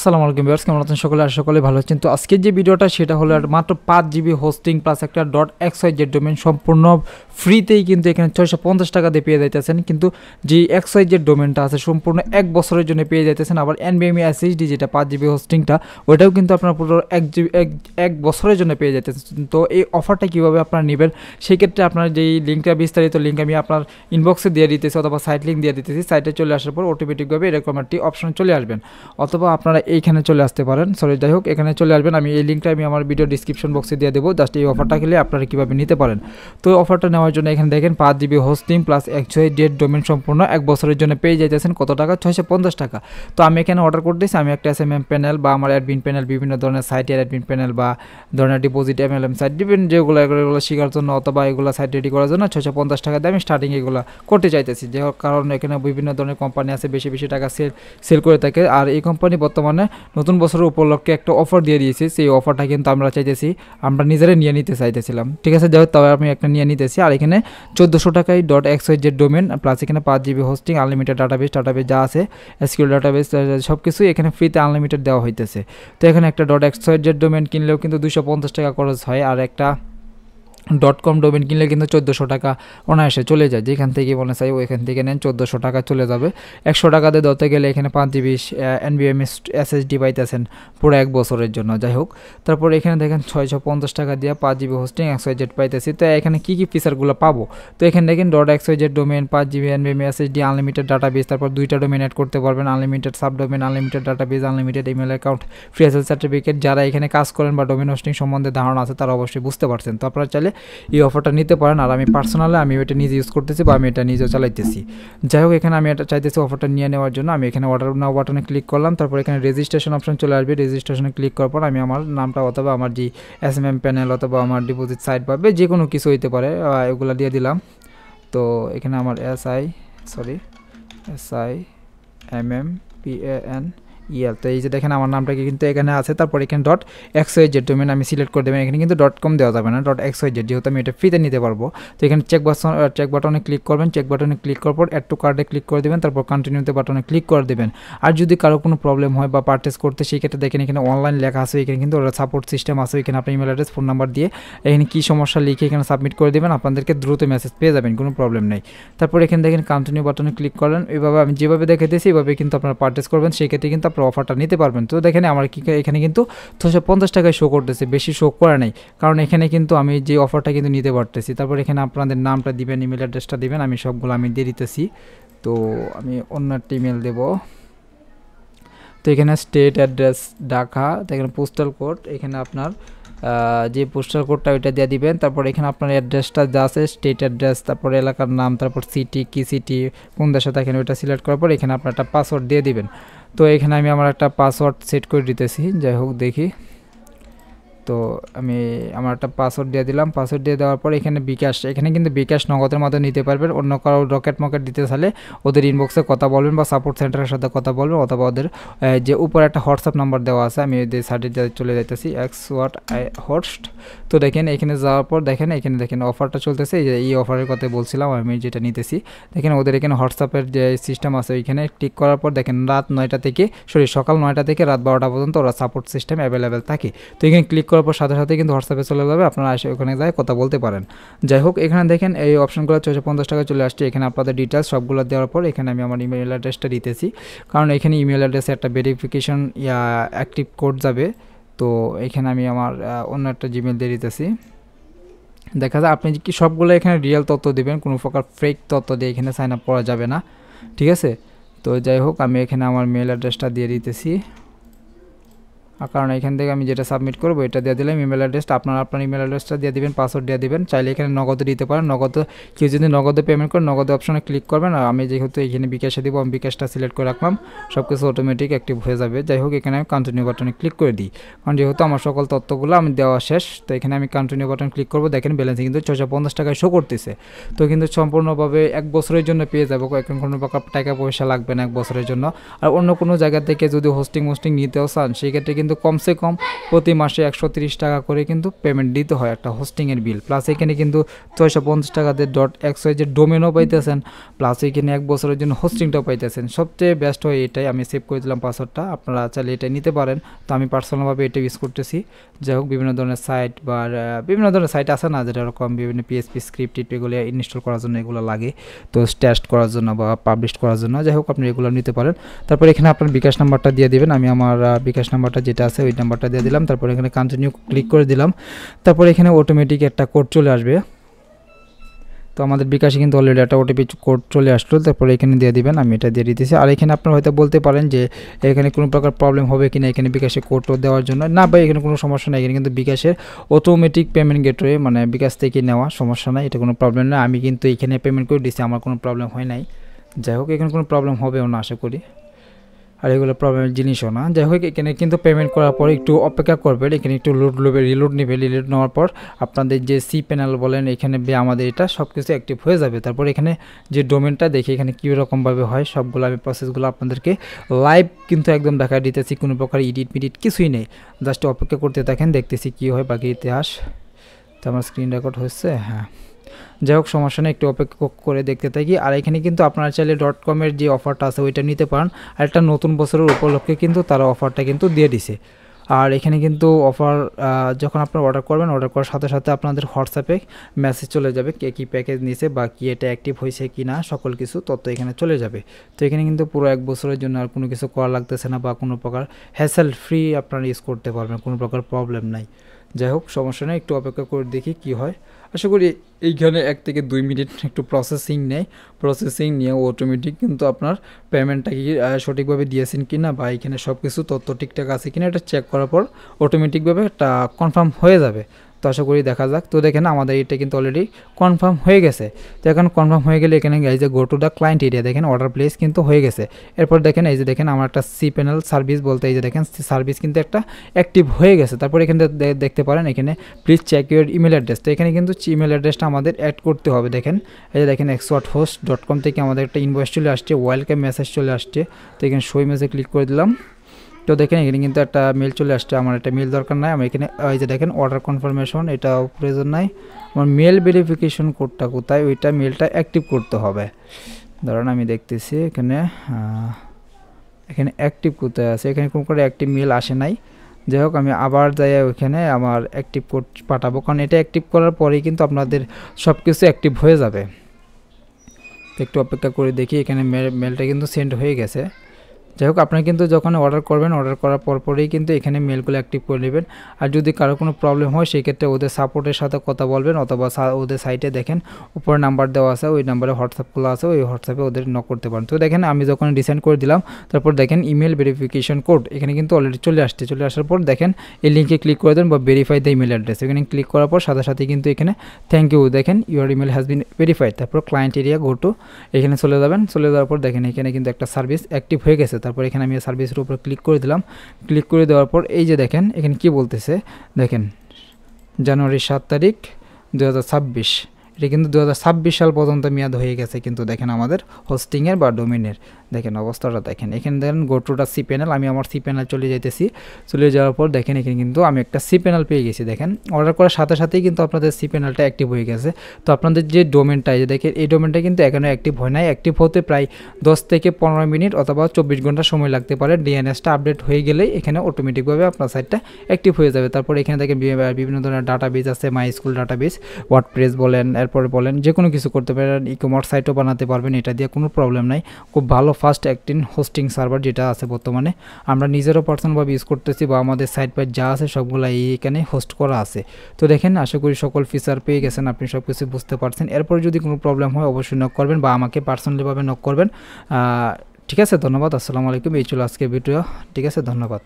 আসসালামু আলাইকুম ভিউয়ার্স, কেমন আছেন সকলে? আর সকলে ভালো আছেন। তো আজকের যে ভিডিওটা সেটা হলো মাত্র 5 জিবি হোস্টিং প্লাস একটা .xyz ডোমেন সম্পূর্ণ ফ্রিতেই কিন্তু এখানে 650 টাকা দিয়ে পেয়ে যাইতেছেন। কিন্তু যে xyz ডোমেনটা আছে সম্পূর্ণ 1 বছরের জন্য পেয়ে যাইতেছেন। আবার NVMe SSD যেটা 5 জিবি হোস্টিংটা ওটাও কিন্তু আপনার পুরো 1 বছরের জন্য পেয়ে যাইতেছেন। তো এই অফারটা কীভাবে আপনারা নেবেন সেই ক্ষেত্রে আপনার যেই লিঙ্কটা বিস্তারিত লিঙ্ক আমি আপনার ইনবক্সে দিয়ে দিতেছি অথবা সাইট লিঙ্ক দিয়ে দিতেছি। সাইটে চলে আসার পর অটোমেটিকভাবে এরকম একটি অপশন চলে আসবেন, অথবা আপনারা এইখানে চলে আসতে পারেন। যাই হোক এখানে চলে আসবেন। আমি এই লিঙ্কটা আমি আমার ভিডিও ডিসক্রিপশন বক্সে দিয়ে দেবো। জাস্ট এই অফারটা খেলে আপনারা কীভাবে নিতে পারেন। তো অফারটা নেওয়ার জন্য এখানে দেখেন 5 GB hosting plus xyz domain সম্পূর্ণ 1 বছরের জন্য পেয়ে যাইতেছেন কত টাকা? 650 টাকা। তো আমি এখানে অর্ডার করতেছি। আমি একটা SMM প্যানেল বা আমার অ্যাডমিন প্যানেল, বিভিন্ন ধরনের সাইটের অ্যাডমিন প্যানেল বা ধরনের ডিপোজিট MLM সাইট ডিপেন্ড যেগুলো এগুলো শেখার জন্য অথবা এগুলো সাইট রেডি করার জন্য 650 টাকা দিয়ে আমি স্টার্টিং এগুলো করতে চাইতেছি। যে কারণ এখানে বিভিন্ন ধরনের কোম্পানি আছে বেশি বেশি টাকা সেল করে থাকে। আর এই কোম্পানি বর্তমানে নতুন বছরের উপলক্ষে একটা অফার দিয়ে দিয়েছে। সেই অফারটা কিন্তু আমরা চাইতেছি, আমরা নিজেরাই নিয়ে নিতে চাইতেছিলাম। ঠিক আছে, যাই হোক তবে আমি একটা নিয়ে নিতেছি। আর এখানে 1400 টাকায় .xyz ডোমেন প্লাস এখানে 5 জিবি হোস্টিং, আনলিমিটেড ডাটাবেস যা আছে SQL ডাটাবেস সব কিছুই এখানে ফ্রিতে আনলিমিটেড দেওয়া হইতেছে। তো এখানে একটা .xyz ডোমেন কিনলেও কিন্তু 250 টাকা খরচ হয়, আর একটা .com ডোমেন কিনলে কিন্তু 1400 টাকা অনায়াসে চলে যায়। যেখান থেকে মনে চাই ওইখান থেকে নেন 1400 টাকা চলে যাবে। 100 টাকা দিয়ে ধরতে গেলে এখানে 5 জিবি NVMe SSD পাইতেছেন পুরো 1 বছরের জন্য। যাই হোক তারপর এখানে দেখেন 650 টাকা দিয়ে 5 জিবি হোস্টিং xyz পাইতেছি। তো এখানে কী কী ফিচারগুলো পাবো? তো এখানে দেখেন .xyz domain, 5 GB NVMe SSD, unlimited database, তারপর 2টা ডোমেন অ্যাড করতে পারবেন, unlimited sub domain, unlimited database, unlimited email account, free SL certificate. যারা এখানে কাজ করেন বা ডোমেন হোস্টিং সম্বন্ধে ধারণা আছে তারা অবশ্যই বুঝতে পারছেন। তো আপনারা চাইলে এই অফারটা নিতে পারেন। আর আমি পার্সোনালি আমি এটা নিজে ইউজ করতেছি বা আমি এটা নিজেও চালাইতেছি। যাই হোক এখানে আমি এটা চাইতেছি অফারটা নিয়ে নেওয়ার জন্য। আমি এখানে অর্ডার নাও বাটনে ক্লিক করলাম। তারপর এখানে রেজিস্ট্রেশন অপশন চলে আসবে। রেজিস্ট্রেশনে ক্লিক করার পর আমি আমার নামটা অথবা আমার যে SMM প্যানেল অথবা আমার ডিপোজিট সাইট পাবে যে কোনো কিছু হইতে পারে এগুলো দিয়ে দিলাম। তো এখানে আমার SIMMPANEL। তো এই যে দেখেন আমার নামটা কিন্তু এখানে আছে। তারপর এখানে .xyz ডোমেন আমি সিলেক্ট করে দেবেন। এখানে কিন্তু .com দেওয়া যাবে না, .xyz, যেহেতু আমি এটা ফ্রিতে নিতে পারবো। তো এখানে চেক বাটনে ক্লিক করবেন। চেক বাটনে ক্লিক করার পর অ্যাড টু কার্ডে ক্লিক করে দেবেন। তারপর কন্টিনিউতে বাটনে ক্লিক করে দেবেন। আর যদি কারো কোনো প্রবলেম হয় বা পারচেস করতে সেই ক্ষেত্রে দেখেন এখানে অনলাইন লেখা আছে। এখানে কিন্তু ওরা সাপোর্ট সিস্টেম আছে। এখানে আপনি ইমেল অ্যাড্রেস, ফোন নাম্বার দিয়ে এখানে কী সমস্যা লিখে এখানে সাবমিট করে দেবেন। আপনাদেরকে দ্রুত মেসেজ পেয়ে যাবেন, কোনো প্রবলেম নেই। তারপর এখানে দেখেন কন্টিনিউ বাটনে ক্লিক করেন। এইভাবে আমি যেভাবে দেখে দিয়েছি এইভাবে কিন্তু আপনারা পারচেস করবেন, সেই ক্ষেত্রে কিন্তু আপনার অফারটা নিতে পারবেন। তো দেখেন আমার এখানে কিন্তু 650 টাকায় শো করতেছে, বেশি শো করে নাই, কারণ এখানে কিন্তু আমি যে অফারটা কিন্তু নিতে পারতেছি। তারপর এখানে আপনাদের নামটা দিবেন, ইমেল অ্যাড্রেসটা দিবেন, আমি সবগুলো আমি দিয়ে দিতেছি। তো আমি অন্য একটা ইমেল দেবো। তো এখানে স্টেট অ্যাড্রেস ঢাকা, এখানে পোস্টাল কোড, এখানে আপনার যে পোস্টাল কোডটা ওইটা দিয়ে দিবেন। তারপর এখানে আপনার অ্যাড্রেসটা যা আছে স্টেট অ্যাড্রেস, তারপর এলাকার নাম, তারপর সিটি, কি সিটি, কোন দেশে থাকেন ওইটা সিলেক্ট করার পর এখানে আপনার একটা পাসওয়ার্ড দিয়ে দিবেন। তো এখানে আমি আমার একটা পাসওয়ার্ড সেট করে দিতেছি। যাই হোক দেখি, তো আমি আমার একটা পাসওয়ার্ড দিয়ে দিলাম। পাসওয়ার্ড দিয়ে দেওয়ার পর এখানে বিকাশ, এখানে কিন্তু বিকাশ নগদের মাধ্যমে নিতে পারবেন। অন্য কারো রকেট মকেট দিতে চাইলে ওদের ইনবক্সে কথা বলবেন বা সাপোর্ট সেন্টারের সাথে কথা বলবেন, অথবা ওদের যে উপরে একটা হোয়াটসঅ্যাপ নাম্বার দেওয়া আছে, আমি ওদের সাইটে চলে যাইতেছি হোস্ট। তো দেখেন এখানে যাওয়ার পর দেখেন এখানে দেখেন অফারটা চলতেছে। এই অফারের কথা বলছিলাম আমি যেটা নিতেছি। দেখেন ওদের এখানে হোয়াটসঅ্যাপের যে সিস্টেম আছে ওইখানে ক্লিক করার পর দেখেন সকাল 9টা থেকে রাত 12টা পর্যন্ত ওরা সাপোর্ট সিস্টেম অ্যাভেলেবেল থাকে। তো এখানে ক্লিক করার পর সাথে সাথে কিন্তু হোয়াটসঅ্যাপে চলে যাবে, আপনারা এসে ওখানে যায় কথা বলতে পারেন। যাই হোক এখানে দেখেন এই অপশনগুলো 650 টাকা চলে আসছে। এখানে আপনাদের ডিটেলস সবগুলো দেওয়ার পর এখানে আমি আমার ইমেল অ্যাড্রেসটা দিতেছি, কারণ এখানে ইমেল অ্যাড্রেসে একটা ভেরিফিকেশন অ্যাক্টিভ কোড যাবে। তো এখানে আমি আমার অন্য একটা জিমেল দিয়ে দিতেছি। দেখা যায় আপনি কি সবগুলো এখানে রিয়েল তথ্য দিবেন, কোনো প্রকার ফেক তথ্য দিয়ে এখানে সাইন আপ করা যাবে না। ঠিক আছে, তো যাই হোক আমি এখানে আমার মেল অ্যাড্রেসটা দিয়ে দিতেছি, কারণ এখান থেকে আমি যেটা সাবমিট করবো এটা দিয়ে দিলাম। ইমেল অ্যাড্রেসটা আপনার ইমেল অ্যাড্রেসটা দিয়ে দিবেন, পাসওয়ার্ড দিয়ে দিবেন। চাইলে এখানে নগদে দিতে পারেন, কেউ যদি নগদে পেমেন্ট করেন নগদে অপশনে ক্লিক করবেন। আর আমি যেহেতু এখানে বিকাশে দিব, আমি বিকাশটা সিলেক্ট করে রাখলাম, সব কিছু অটোমেটিক অ্যাক্টিভ হয়ে যাবে। যাই হোক এখানে আমি কন্টিনিউ বাটনে ক্লিক করে দিই, কারণ যেহেতু আমার সকল তথ্যগুলো আমি দেওয়া শেষ। তো এখানে আমি কন্টিনিউ বাটন ক্লিক করবো। দেখেন ব্যালেন্সে কিন্তু 650 টাকায় শো করতেছে। তো কিন্তু সম্পূর্ণভাবে 1 বছরের জন্য পেয়ে যাবো, এখন কোনো প্রকার টাকা পয়সা লাগবে না 1 বছরের জন্য। আর অন্য কোনো জায়গা থেকে যদি হোস্টিং নিতেও চান সেই ক্ষেত্রে কিন্তু কিন্তু কমসে কম প্রতি মাসে 130 টাকা করে কিন্তু পেমেন্ট দিতে হয় একটা হোস্টিংয়ের বিল, প্লাস এখানে কিন্তু 650 টাকাতে .xyz ডোমেনও পাইতেছেন, প্লাস এখানে 1 বছরের জন্য হোস্টিংটাও পাইতেছেন। সবচেয়ে বেস্ট হয় এটাই, আমি সেভ করে দিলাম পাসওয়ার্ডটা, আপনারা চাইলে এটা নিতে পারেন। তো আমি পার্সোনালভাবে এটা ইউজ করতেছি। যাই হোক, বিভিন্ন ধরনের সাইট বা বিভিন্ন ধরনের সাইট আছে না, যেটা এরকম বিভিন্ন PHP স্ক্রিপ্ট এগুলো ইনস্টল করার জন্য এগুলো লাগে, তো টেস্ট করার জন্য বা পাবলিশ করার জন্য। যাই হোক, আপনি এগুলো নিতে পারেন। তারপর এখানে আপনার বিকাশ নাম্বারটা দিয়ে দিবেন, আমি আমার বিকাশ নাম্বারটা যেটা আছে ওই নাম্বারটা দিয়ে দিলাম। তারপর এখানে কন্টিনিউ ক্লিক করে দিলাম। তারপর এখানে অটোমেটিক একটা কোড চলে আসবে। তো আমাদের বিকাশে কিন্তু অলরেডি একটা ওটিপি কোড চলে আসলো, তারপরে এখানে দিয়ে দিবেন, আমি এটা দিয়ে দিতেছি। আর এখানে আপনারা হয়তো বলতে পারেন যে এখানে কোনো প্রকার প্রবলেম হবে কিনা এখানে বিকাশে কোড দেওয়ার জন্য। না ভাই, এখানে কোনো সমস্যা নেই, এখানে কিন্তু বিকাশের অটোমেটিক পেমেন্ট গেটওয়ে, মানে বিকাশ থেকে নেওয়া, সমস্যা নাই, এটা কোনো প্রবলেম নয়। আমি কিন্তু এখানে পেমেন্ট করে দিচ্ছি, আমার কোনো প্রবলেম হয় নাই। যাই হোক, এখানে কোনো প্রবলেম হবেও না আশা করি, আর এগুলো প্রবলেমের জিনিসও না। যাই হোক, এখানে কিন্তু পেমেন্ট করার পর একটু অপেক্ষা করবেন, এখানে একটু রিলোড নেবে। রিলোড নেওয়ার পর আপনাদের যে সি প্যানেল বলেন এখানে আমাদের এটা সব কিছু অ্যাক্টিভ হয়ে যাবে। তারপর এখানে যে ডোমেনটা দেখি এখানে কীরকমভাবে হয় সবগুলো আমি প্রসেসগুলো আপনাদেরকে লাইভ কিন্তু একদম দেখা দিতেছি, কোনো প্রকার এডিট কিছুই নেই। জাস্ট অপেক্ষা করতে থাকেন, দেখতেছি কী হয় বাকি ইতিহাস। তো আমার স্ক্রিন রেকর্ড হচ্ছে, হ্যাঁ। যাই হোক, সমস্যা নেই, একটু অপেক্ষা করে দেখতে থাকি। আর এখানে কিন্তু আপনারা চাইলে .com-এর যে অফারটা আছে ওইটা নিতে পারেন। আর একটা নতুন বছরের উপলক্ষে কিন্তু তারা অফারটা কিন্তু দিয়ে দিছে। আর এখানে কিন্তু অফার যখন আপনারা অর্ডার করবেন, অর্ডার করার সাথে সাথে আপনাদের হোয়াটসঅ্যাপে মেসেজ চলে যাবে কে কী প্যাকেজ নিয়েছে বা কি এটা অ্যাক্টিভ হয়েছে কি না, সকল কিছু তথ্য এখানে চলে যাবে। তো এখানে কিন্তু পুরো 1 বছরের জন্য আর কোনো কিছু করা লাগতেছে না বা কোনো প্রকার হ্যাসেল ফ্রি আপনারা ইউজ করতে পারবেন, কোনো প্রকার প্রবলেম নাই। যাই হোক, সমস্যা নেই, একটু অপেক্ষা করে দেখি কি হয়। আশা করি এইখানে 1 থেকে 2 মিনিট একটু প্রসেসিং নেয়, প্রসেসিং নিয়ে অটোমেটিক কিন্তু আপনার পেমেন্টটা কি সঠিকভাবে দিয়েছেন কি না বা এখানে সব কিছু তথ্য ঠিকঠাক আছে কিনা এটা চেক করার পর অটোমেটিকভাবে এটা কনফার্ম হয়ে যাবে। তো আশা করি দেখা যাক। তো দেখেন আমাদের এটা কিন্তু অলরেডি কনফার্ম হয়ে গেছে। তো এখন কনফার্ম হয়ে গেলে এখানে এই যে go to the client area, দেখেন অর্ডার প্লেস কিন্তু হয়ে গেছে। এরপর দেখেন এই যে দেখেন আমার একটা সি প্যানেল সার্ভিস বলতে এই যে দেখেন সার্ভিস কিন্তু একটা অ্যাক্টিভ হয়ে গেছে। তারপর এখানে দেখতে পারেন এখানে please check your email address. তো এখানে কিন্তু ইমেল অ্যাড্রেসটা আমাদের অ্যাড করতে হবে। দেখেন এই যে দেখেন experthost.com থেকে আমাদের একটা ইনভয়েস চলে আসছে, ওয়েলকাম মেসেজ চলে আসছে। তো এখানে শো মেসেজ ক্লিক করে দিলাম। তো দেখেন এখানে কিন্তু একটা মেল চলে আসছে, আমার একটা মেল দরকার নাই। আমি এখানে এই যে দেখেন অর্ডার কনফার্মেশন, এটাও প্রয়োজন নাই। আমার মেল ভেরিফিকেশন কোডটা কোথায়, ওইটা মেলটা অ্যাক্টিভ করতে হবে। ধরুন আমি দেখতেছি এখানে অ্যাক্টিভ কোথায় আছে, এখানে কোনো করে অ্যাক্টিভ মেল আসে নাই। যাই হোক, আমি আবার যাই ওইখানে আমার অ্যাক্টিভ কোড পাঠাবো, কারণ এটা অ্যাক্টিভ করার পরেই কিন্তু আপনাদের সব কিছু অ্যাক্টিভ হয়ে যাবে। একটু অপেক্ষা করে দেখি, এখানে মেলটা কিন্তু সেন্ড হয়ে গেছে। যাই হোক, আপনারা কিন্তু যখন অর্ডার করবেন, অর্ডার করার পরেই কিন্তু এখানে মেলগুলো অ্যাক্টিভ করে নেবেন। আর যদি কারো কোনো প্রবলেম হয় সেই ক্ষেত্রে ওদের সাপোর্টের সাথে কথা বলবেন, অথবা ওদের সাইটে দেখেন উপরে নাম্বার দেওয়া আছে, ওই নাম্বারে হোয়াটসঅ্যাপ খোলা আছে, ওই হোয়াটসঅ্যাপে ওদের নক করতে পারেন। তো দেখেন আমি যখন ডিসাইন করে দিলাম, তারপর দেখেন ইমেল ভেরিফিকেশন কোড এখানে কিন্তু অলরেডি চলে আসছে। চলে আসার পর দেখেন এই লিঙ্কে ক্লিক করে দেন বা ভেরিফাই দ্য ইমেল অ্যাড্রেস, এখানে ক্লিক করার পর সাথে সাথে কিন্তু এখানে থ্যাংক ইউ, দেখেন your email has been verified. তারপর ক্লায়েন্ট এরিয়া গো টু, এখানে চলে যাবেন। চলে যাওয়ার পর দেখেন এখানে কিন্তু একটা সার্ভিস অ্যাক্টিভ হয়ে গেছে। তারপর এখানে আমি সার্ভিসের উপর ক্লিক করে দিলাম। ক্লিক করে দেওয়ার পর এই যে দেখেন এখানে কি বলতেছে, দেখেন জানুয়ারি 7 তারিখ 2026, এটা কিন্তু 2026 সাল পর্যন্ত মেয়াদ হয়ে গেছে কিন্তু দেখেন আমাদের হোস্টিংয়ের বা ডোমেনের। দেখেন অবস্থাটা দেখেন, এখানে দেখেন go to the sea panel, আমি আমার সি প্যানেল চলে যাইতেছি। চলে যাওয়ার পর দেখেন এখানে কিন্তু আমি একটা সি প্যানেল পেয়ে গেছি। দেখেন অর্ডার করার সাথে সাথেই কিন্তু আপনাদের সি প্যানেলটা অ্যাক্টিভ হয়ে গেছে। তো আপনাদের যে ডোমেনটা, এই যে দেখেন এই ডোমেনটা কিন্তু এখনও অ্যাক্টিভ হয় নাই। অ্যাক্টিভ হতে প্রায় 10 থেকে 15 মিনিট অথবা 24 ঘন্টা সময় লাগতে পারে। ডিএনএসটা আপডেট হয়ে গেলেই এখানে অটোমেটিকভাবে আপনার সাইটটা অ্যাক্টিভ হয়ে যাবে। তারপর এখানে দেখেন বিভিন্ন ধরনের ডাটাবেস আছে, মাই স্কুল ডাটাবেস, ওয়ার্ডপ্রেস বলেন, এরপরে বলেন যে কোনো কিছু করতে পারেন, ই কমার্স সাইটও বানাতে পারবেন, এটা দিয়ে কোনো প্রবলেম নাই। খুব ভালো ফাস্ট অ্যাক্টিং হোস্টিং সার্ভার যেটা আছে বর্তমানে আমরা নিজেরও পার্সোনালভাবে ইউজ করতেছি বা আমাদের সাইট পাইট যা আছে সবগুলো এখানে হোস্ট করা আছে। তো দেখেন আশা করি সকল ফিচার পেয়ে গেছেন, আপনি সব কিছু বুঝতে পারছেন। এরপর যদি কোনো প্রবলেম হয় অবশ্যই নক করবেন বা আমাকে পার্সোনালিভাবে নক করবেন। ঠিক আছে, ধন্যবাদ, আসসালামু আলাইকুম। এই ছিল আজকের ভিডিও। ঠিক আছে, ধন্যবাদ।